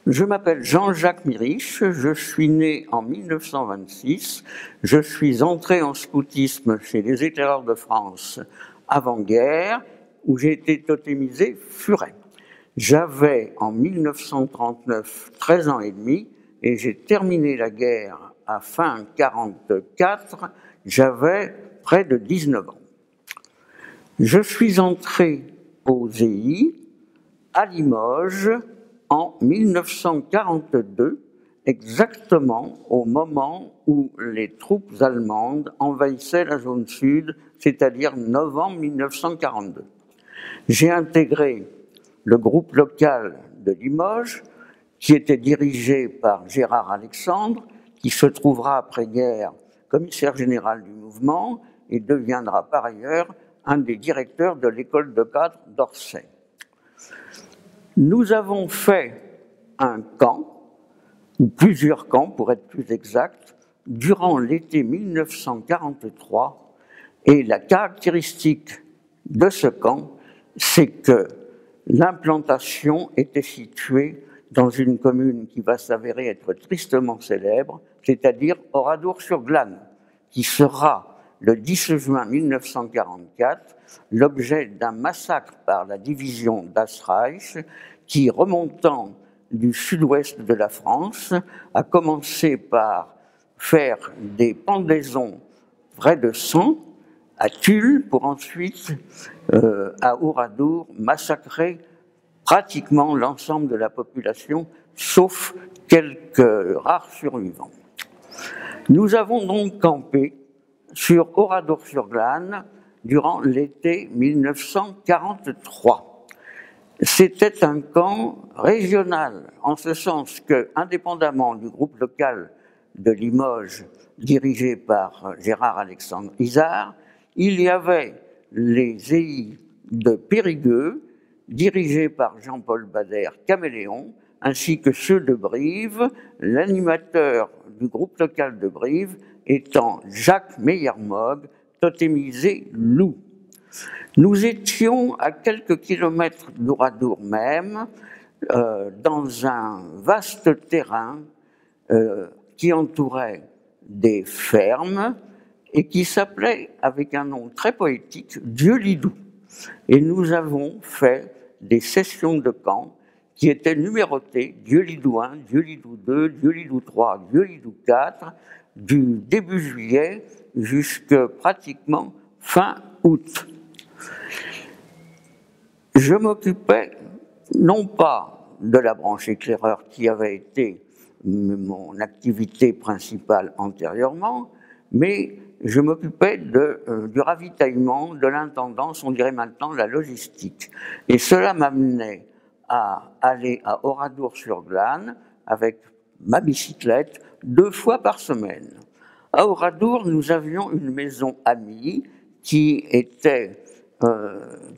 Je m'appelle Jean-Jacques Mirisch, je suis né en 1926, je suis entré en scoutisme chez les Éclaireurs de France avant-guerre, où j'ai été totémisé furet. J'avais en 1939 13 ans et demi et j'ai terminé la guerre à fin 1944, j'avais près de 19 ans. Je suis entré au ZI à Limoges en 1942, exactement au moment où les troupes allemandes envahissaient la zone sud, c'est-à-dire novembre 1942. J'ai intégré le groupe local de Limoges, qui était dirigé par Gérard Alexandre, qui se trouvera après-guerre commissaire général du mouvement et deviendra par ailleurs un des directeurs de l'école de cadre d'Orsay. Nous avons fait un camp, ou plusieurs camps pour être plus exact, durant l'été 1943, et la caractéristique de ce camp, c'est que l'implantation était située dans une commune qui va s'avérer être tristement célèbre, c'est-à-dire Oradour-sur-Glane, qui sera le 10 juin 1944 l'objet d'un massacre par la division Das Reich qui, remontant du sud-ouest de la France, a commencé par faire des pendaisons vraies de sang à Tulle pour ensuite, à Oradour, massacrer pratiquement l'ensemble de la population, sauf quelques rares survivants. Nous avons donc campé sur Oradour-sur-Glane durant l'été 1943. C'était un camp régional, en ce sens que, indépendamment du groupe local de Limoges, dirigé par Gérard Alexandre Isard, il y avait les EI de Périgueux, dirigés par Jean-Paul Bader Caméléon, ainsi que ceux de Brive, l'animateur du groupe local de Brive étant Jacques Meyermog, totémisé loup. Nous étions à quelques kilomètres d'Oradour même, dans un vaste terrain qui entourait des fermes et qui s'appelait, avec un nom très poétique, Dieu-Lidou. Et nous avons fait des sessions de camp qui étaient numérotées, Dieu-Lidou 1, Dieu-Lidou 2, Dieu-Lidou 3, Dieu-Lidou 4, du début juillet jusque pratiquement fin août. Je m'occupais non pas de la branche éclaireur qui avait été mon activité principale antérieurement, mais je m'occupais du ravitaillement, de l'intendance, on dirait maintenant la logistique. Et cela m'amenait à aller à Oradour-sur-Glane avec ma bicyclette 2 fois par semaine. À Oradour, nous avions une maison amie qui était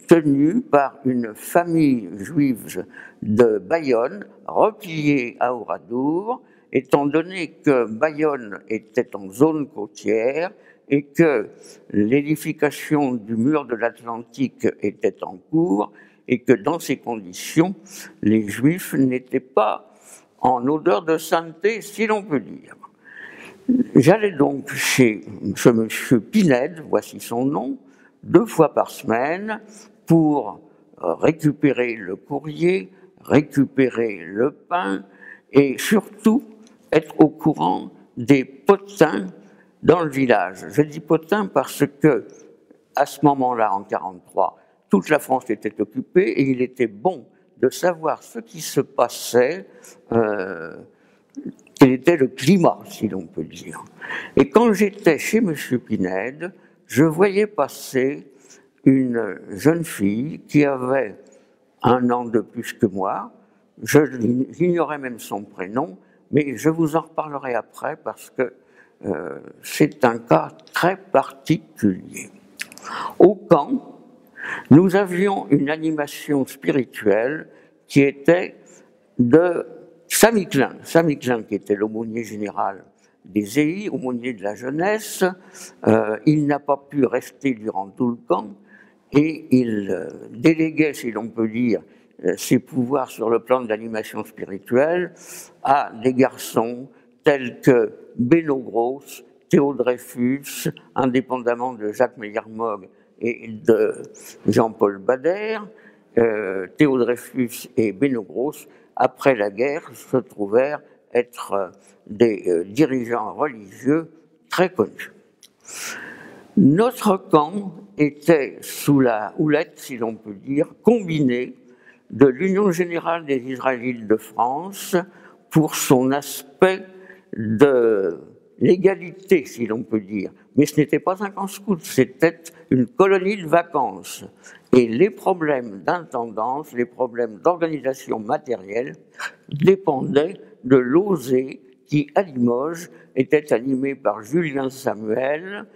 tenue par une famille juive de Bayonne, repliée à Oradour, étant donné que Bayonne était en zone côtière et que l'édification du mur de l'Atlantique était en cours, et que dans ces conditions, les Juifs n'étaient pas en odeur de sainteté, si l'on peut dire. J'allais donc chez ce monsieur Pinède, voici son nom, 2 fois par semaine pour récupérer le courrier, récupérer le pain et surtout être au courant des potins dans le village. Je dis potins parce que, à ce moment-là, en 1943, toute la France était occupée et il était bon de savoir ce qui se passait, quel était le climat, si l'on peut dire. Et quand j'étais chez M. Pinède, je voyais passer une jeune fille qui avait 1 an de plus que moi. J'ignorais même son prénom, mais je vous en reparlerai après parce que c'est un cas très particulier. Au camp, nous avions une animation spirituelle qui était de Samy Klein. Samy Klein, qui était l'aumônier général des EI, aumônier de la jeunesse, il n'a pas pu rester durant tout le camp et il déléguait, si l'on peut dire, ses pouvoirs sur le plan de l'animation spirituelle à des garçons tels que Beno Gross, Théo Dreyfus, indépendamment de Jacques Meyermog et de Jean-Paul Bader. Théo Dreyfus et Beno Gross, après la guerre, se trouvèrent être des dirigeants religieux très connus. Notre camp était sous la houlette, si l'on peut dire, combinée de l'Union générale des Israélites de France pour son aspect de l'égalité, si l'on peut dire. Mais ce n'était pas un camp scout, c'était une colonie de vacances. Et les problèmes d'intendance, les problèmes d'organisation matérielle dépendaient de l'OSE qui, à Limoges, était animé par Julien Samuel,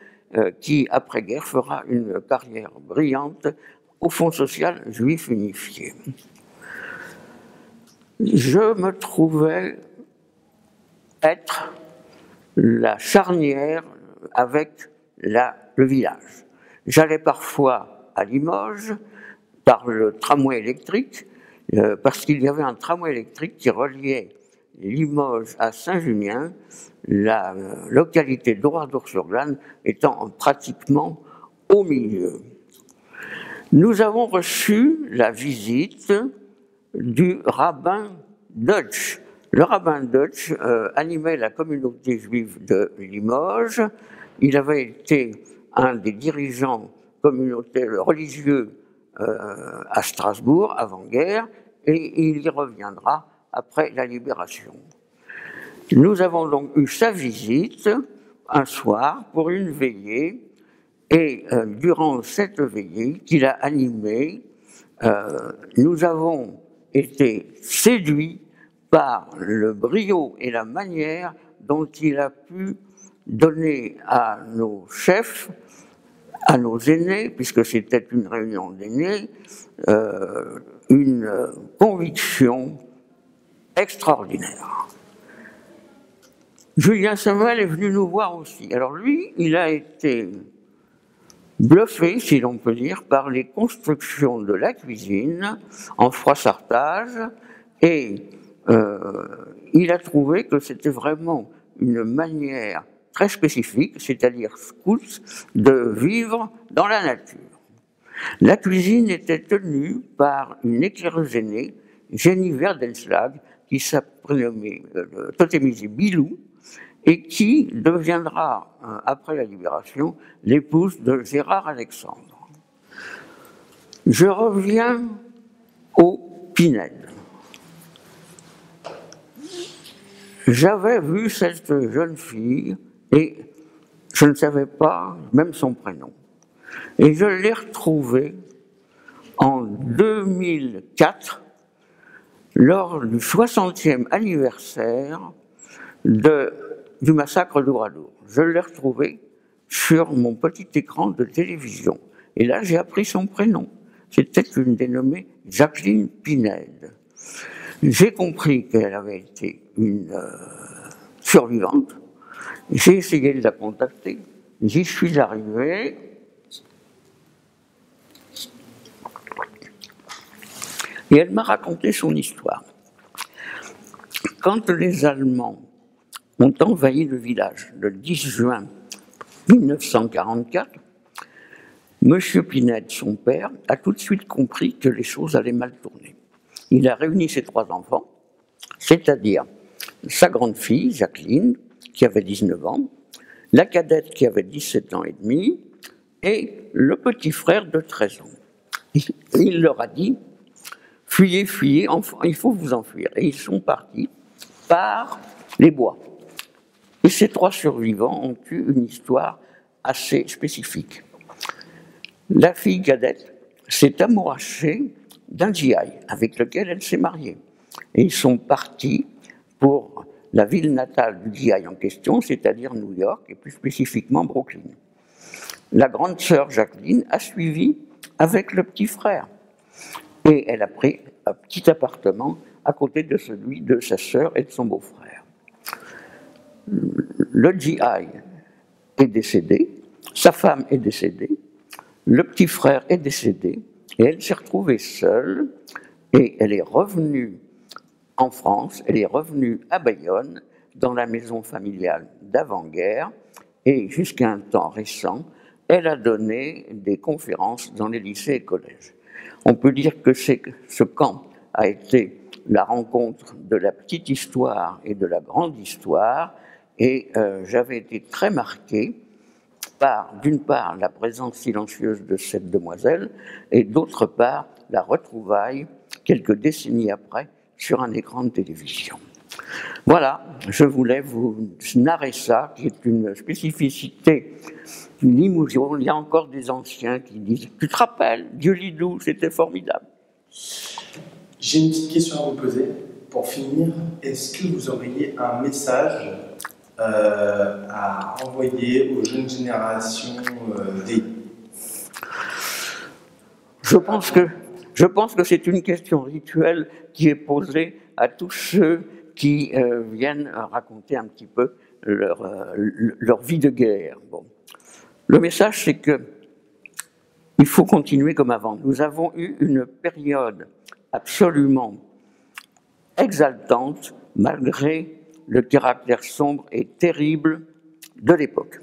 qui, après-guerre, fera une carrière brillante au Fonds social juif unifié. Je me trouvais être la charnière avec le village. J'allais parfois à Limoges par le tramway électrique, parce qu'il y avait un tramway électrique qui reliait Limoges à Saint-Junien, la localité d'Oradour-sur-Glane étant pratiquement au milieu. Nous avons reçu la visite du rabbin Deutsch. Le rabbin Deutsch animait la communauté juive de Limoges. Il avait été un des dirigeants communautaires religieux à Strasbourg avant-guerre et il y reviendra après la libération. Nous avons donc eu sa visite un soir pour une veillée et durant cette veillée qu'il a animée, nous avons été séduits par le brio et la manière dont il a pu donner à nos chefs, à nos aînés, puisque c'était une réunion d'aînés, une conviction extraordinaire. Julien Samuel est venu nous voir aussi. Alors lui, il a été bluffé, si l'on peut dire, par les constructions de la cuisine en froissartage et il a trouvé que c'était vraiment une manière très spécifique, c'est-à-dire scout, de vivre dans la nature. La cuisine était tenue par une éclaireuse aînée, Jenny Verdenslag, qui s'appelait totémisée Bilou, et qui deviendra, après la libération, l'épouse de Gérard Alexandre. Je reviens au Pinède. J'avais vu cette jeune fille et je ne savais pas même son prénom. Et je l'ai retrouvée en 2004 lors du 60e anniversaire du massacre d'Oradour. Je l'ai retrouvée sur mon petit écran de télévision. Et là, j'ai appris son prénom. C'était une dénommée Jacqueline Pinède. J'ai compris qu'elle avait été une survivante. J'ai essayé de la contacter. J'y suis arrivé. Et elle m'a raconté son histoire. Quand les Allemands ont envahi le village le 10 juin 1944, M. Pinède, son père, a tout de suite compris que les choses allaient mal tourner. Il a réuni ses 3 enfants, c'est-à-dire sa grande fille, Jacqueline, qui avait 19 ans, la cadette qui avait 17 ans et demi, et le petit frère de 13 ans. Il leur a dit « Fuyez, fuyez, enfants, il faut vous enfuir ». Et ils sont partis par les bois. Et ces 3 survivants ont eu une histoire assez spécifique. La fille cadette s'est amourachée d'un GI avec lequel elle s'est mariée. Et ils sont partis pour la ville natale du GI en question, c'est-à-dire New York, et plus spécifiquement Brooklyn. La grande sœur Jacqueline a suivi avec le petit frère. Et elle a pris un petit appartement à côté de celui de sa sœur et de son beau-frère. Le GI est décédé, sa femme est décédée, le petit frère est décédé, et elle s'est retrouvée seule Et elle est revenue en France, elle est revenue à Bayonne, dans la maison familiale d'avant-guerre, et jusqu'à un temps récent, elle a donné des conférences dans les lycées et collèges. On peut dire que ce camp a été la rencontre de la petite histoire et de la grande histoire, et j'avais été très marqué par, d'une part, la présence silencieuse de cette demoiselle, et d'autre part, la retrouvaille, quelques décennies après, sur un écran de télévision. Voilà, je voulais vous narrer ça, qui est une spécificité du Limousin. Il y a encore des anciens qui disent « Tu te rappelles, Dieu-Lidou, c'était formidable ». J'ai une petite question à vous poser. Pour finir, est-ce que vous auriez un message à envoyer aux jeunes générations des... Je pense que c'est une question rituelle qui est posée à tous ceux qui viennent raconter un petit peu leur vie de guerre. Bon. Le message, c'est que il faut continuer comme avant. Nous avons eu une période absolument exaltante, malgré le caractère sombre et terrible de l'époque.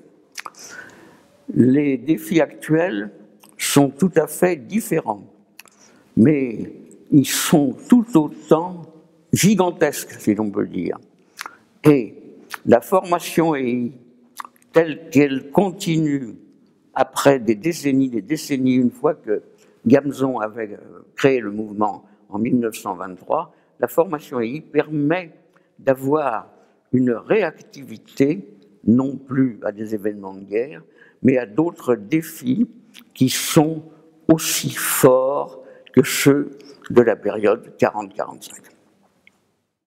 Les défis actuels sont tout à fait différents, mais ils sont tout autant gigantesques, si l'on peut dire. Et la formation EI, telle qu'elle continue après des décennies, une fois que Gamzon avait créé le mouvement en 1923, la formation EI permet d'avoir une réactivité, non plus à des événements de guerre, mais à d'autres défis qui sont aussi forts que ceux de la période 40-45.